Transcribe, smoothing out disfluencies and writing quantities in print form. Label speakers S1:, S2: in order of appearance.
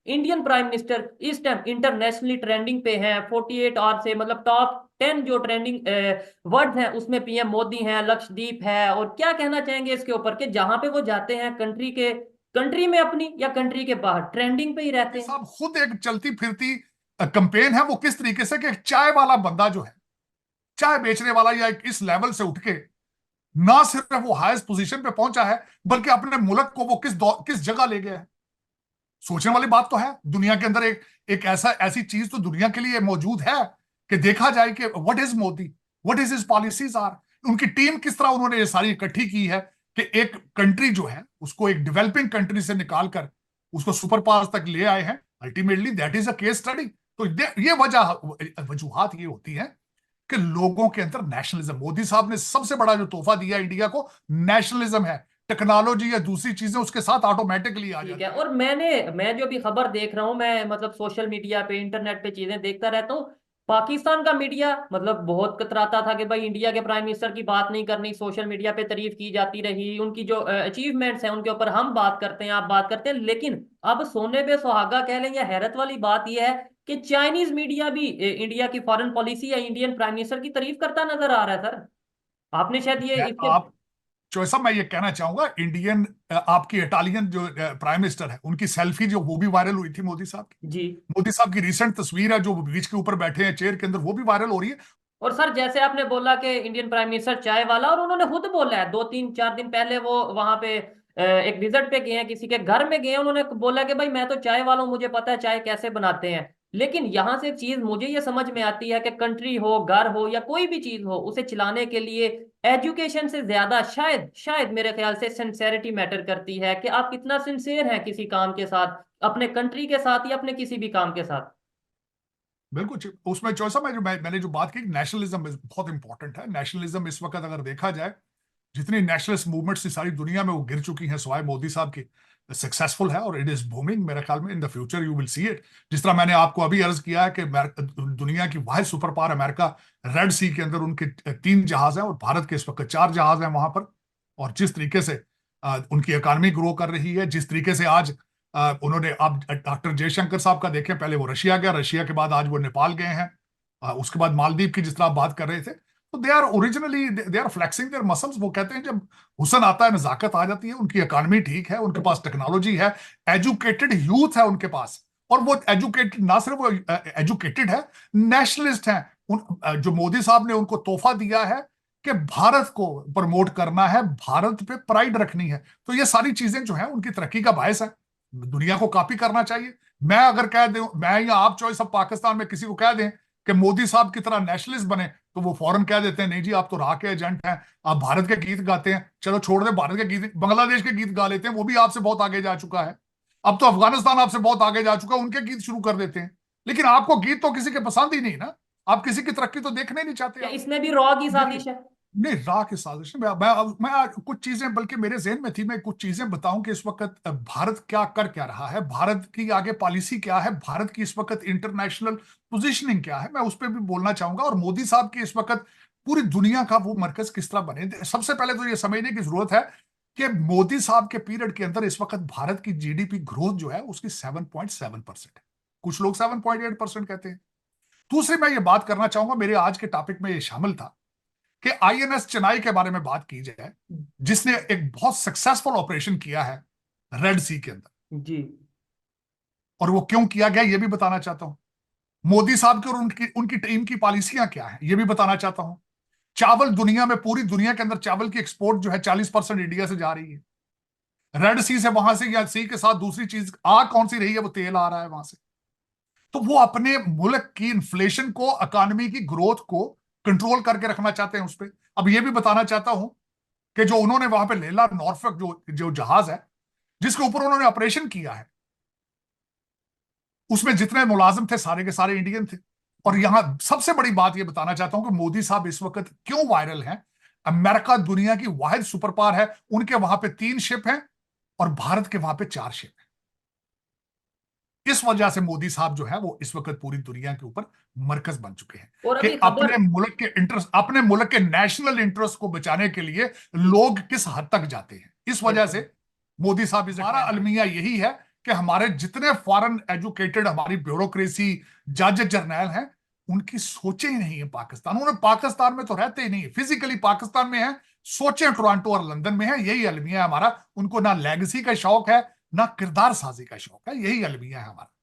S1: Indian prime minister इस time internationally trending पे हैं 48 आवर से, मतलब टॉप 10 जो ट्रेंडिंग वर्ड हैं उसमें पीएम मोदी हैं, लक्षदीप है। और क्या कहना चाहेंगे इसके ऊपर कि जहां पे वो जाते हैं कंट्री में अपनी या कंट्री के बाहर ट्रेंडिंग पे ही रहते हैं।
S2: साहब खुद एक चलती फिरती कंपेन है। वो किस तरीके से कि एक चाय वाला बंदा जो है, चाय बेचने वाला, या एक इस लेवल से उठ के ना सिर्फ वो हाईएस्ट पोजीशन पे पहुंचा है, बल्कि अपने मुल्क को वो किस जगह ले गया है। सोचने वाली बात तो है। दुनिया के अंदर एक ऐसी चीज तो दुनिया के लिए मौजूद है कि देखा जाए कि what is Modi, what is his policies are. उनकी टीम किस तरह उन्होंने ये सारी इकट्ठी की है कि एक कंट्री जो है उसको एक डेवलपिंग कंट्री से निकालकर उसको सुपर पावर तक ले आए हैं। Ultimately that is a case study. तो ये वजूहात ये होती है कि लोगों के अंदर नेशनलिज्म, मोदी साहब ने सबसे बड़ा जो तोहफा दिया इंडिया को नेशनलिज्म है। टेक्नोलॉजी या दूसरी चीजें उसके साथ ऑटोमेटिकली आ
S1: ठीक है।
S2: जाती है।
S1: और मैं जो भी खबर देख रहा हूँ, मैं मतलब सोशल मीडिया पे इंटरनेट पे चीजें देखता रहता हूँ। पाकिस्तान का मीडिया मतलब बहुत कतराता था कि भाई इंडिया के प्राइम मिनिस्टर की बात नहीं करनी, सोशल मीडिया पे तारीफ की जाती रही, उनकी जो अचीवमेंट्स हैं उनके ऊपर हम बात करते हैं, आप बात करते हैं। लेकिन अब सोने पे सुहागा कह लें या हैरत वाली बात यह है कि चाइनीज मीडिया भी इंडिया की फॉरेन पॉलिसी या इंडियन प्राइम मिनिस्टर की तारीफ करता नजर आ रहा है सर। आपने शायद ये
S2: मैं
S1: इसके।
S2: आप चौसा मैं ये कहना चाहूंगा, इंडियन आपकी इटालियन जो प्राइम मिनिस्टर है उनकी सेल्फी जो वो भी वायरल हुई थी मोदी साहब की।
S1: जी।
S2: मोदी साहब की रिसेंट तस्वीर है जो बीच के ऊपर बैठे हैं चेयर के अंदर, वो भी वायरल हो रही है।
S1: और सर जैसे आपने बोला कि इंडियन प्राइम मिनिस्टर चाय वाला, और उन्होंने खुद बोला है 2 3 4 दिन पहले वो वहां पे एक विजिट पे गए हैं, किसी के घर में गए हैं, उन्होंने बोला कि भाई मैं तो चाय वाला हूं, मुझे पता है चाय कैसे बनाते हैं। लेकिन यहाँ से एक चीज मुझे ये समझ में आती है कि कंट्री हो, घर हो या कोई भी चीज हो, उसे चलाने के लिए एजुकेशन से ज्यादा शायद शायद मेरे ख्याल से सिंसेरिटी मैटर करती है कि आप कितना सिंसेयर हैं किसी काम के साथ, अपने कंट्री के साथ या अपने किसी भी काम के साथ।
S2: बिल्कुल उसमें चौसा मैंने जो बात की, नेशनलिज्म बहुत इंपॉर्टेंट है। नेशनलिज्म इस वक्त अगर देखा जाए, जितनी नेशनलिस्ट मूवमेंट्स सारी दुनिया में वो गिर चुकी हैं सिवाय मोदी साहब की, सक्सेसफुल है और इट इज बूमिंग। मेरे ख्याल में in the future you will see it. जिस तरह मैंने आपको अभी अर्ज किया है कि दुनिया की वाहिद सुपर पावर अमेरिका, रेड सी के अंदर उनके 3 जहाज हैं और भारत के इस वक्त 4 जहाज हैं वहां पर। और जिस तरीके से उनकी इकॉनमी ग्रो कर रही है, जिस तरीके से आज उन्होंने, आप डॉक्टर जयशंकर साहब का देखें, पहले वो रशिया गया, रशिया के बाद आज वो नेपाल गए हैं, उसके बाद मालदीव की जिस तरह आप बात कर रहे थे। तो they are originally they are flexing their muscles. वो कहते हैं जब हुसन आता है, नजाकत आ जाती है। उनकी इकॉनमी ठीक है, उनके पास टेक्नोलॉजी है, एजुकेटेड यूथ है उनके पास। और वो एजुकेटेड, ना सिर्फ वो एजुकेटेड है, नेशनलिस्ट हैं। जो मोदी साहब ने उनको तोहफा दिया है कि भारत को प्रमोट करना है, भारत पे प्राइड रखनी है। तो ये सारी चीजें जो है उनकी तरक्की का बायस है। दुनिया को कॉपी करना चाहिए। मैं अगर कह दूं, मैं या आप चॉइस ऑफ पाकिस्तान में किसी को कह दें कि मोदी साहब की तरह नेशनलिस्ट बने, तो वो फौरन कह देते हैं नहीं जी आप तो राह के एजेंट हैं, आप भारत के गीत गाते हैं। चलो छोड़ दे भारत के गीत, बांग्लादेश के गीत गा लेते हैं, वो भी आपसे बहुत आगे जा चुका है। अब तो अफगानिस्तान आपसे बहुत आगे जा चुका है, उनके गीत शुरू कर देते हैं। लेकिन आपको गीत तो किसी के पसंद ही नहीं ना। आप किसी की तरक्की तो देखने नहीं चाहते
S1: क्या
S2: आप।
S1: इसमें भी रॉ की
S2: मेरी
S1: साजिश है?
S2: नहीं, राह की साजिश नहीं। मैं आज कुछ चीजें बल्कि मेरे जहन में थी, मैं कुछ चीजें बताऊं कि इस वक्त भारत क्या रहा है, भारत की आगे पॉलिसी क्या है, भारत की इस वक्त इंटरनेशनल पोजीशनिंग क्या है, मैं उस पर भी बोलना चाहूंगा। और मोदी साहब की इस वक्त पूरी दुनिया का वो मरकज किस तरह बने। सबसे पहले तो ये समझने की जरूरत है कि मोदी साहब के पीरियड के अंदर इस वक्त भारत की जीडीपी ग्रोथ जो है उसकी 7.7% है। कुछ लोग 7.8% कहते हैं। दूसरी मैं ये बात करना चाहूंगा, मेरे आज के टॉपिक में ये शामिल था कि आईएनएस चेन्नई के बारे में बात की जाए, जिसने एक बहुत सक्सेसफुल ऑपरेशन किया है रेड सी के अंदर।
S1: जी।
S2: और वो क्यों किया गया ये भी बताना चाहता हूं। मोदी साहब की और उनकी उनकी टीम की पॉलिसियां क्या है ये भी बताना चाहता हूं। चावल दुनिया में, पूरी दुनिया के अंदर चावल की एक्सपोर्ट जो है 40% इंडिया से जा रही है। रेड सी से, वहां से, या सी के साथ दूसरी चीज आ कौन सी रही है, वो तेल आ रहा है वहां से। तो वो अपने मुल्क की इन्फ्लेशन को, इकोनॉमी की ग्रोथ को कंट्रोल करके रखना चाहते हैं उस पर। अब ये भी बताना चाहता हूं कि जो उन्होंने वहां पे लेला नॉर्फॉक जो जो जहाज है जिसके ऊपर उन्होंने ऑपरेशन किया है, उसमें जितने मुलाजिम थे सारे के सारे इंडियन थे। और यहां सबसे बड़ी बात यह बताना चाहता हूं कि मोदी साहब इस वक्त क्यों वायरल हैं। अमेरिका दुनिया की वाहिद सुपर पावर है, उनके वहां पे 3 शिप हैं और भारत के वहां पे 4 शिप हैं। इस वजह से मोदी साहब जो है वो इस वक्त पूरी दुनिया के ऊपर मरकज बन चुके हैं
S1: और
S2: कि
S1: अभी खबर।
S2: अपने मुल्क के नेशनल इंटरेस्ट को बचाने के लिए लोग किस हद तक जाते हैं। इस वजह
S1: बिल्कुल।
S2: से मोदी साहब, इस हमारा अलमिया यही है कि हमारे जितने फॉरेन एजुकेटेड हमारी ब्यूरोक्रेसी जज जर्नैल हैं, उनकी सोचें ही नहीं है पाकिस्तान। उन्हें पाकिस्तान में तो रहते ही नहीं, फिजिकली पाकिस्तान में है, सोचें टोरंटो और लंदन में है। यही अलमिया है हमारा। उनको ना लेगेसी का शौक है, ना किरदार साजी का शौक है। यही अलमिया है हमारा।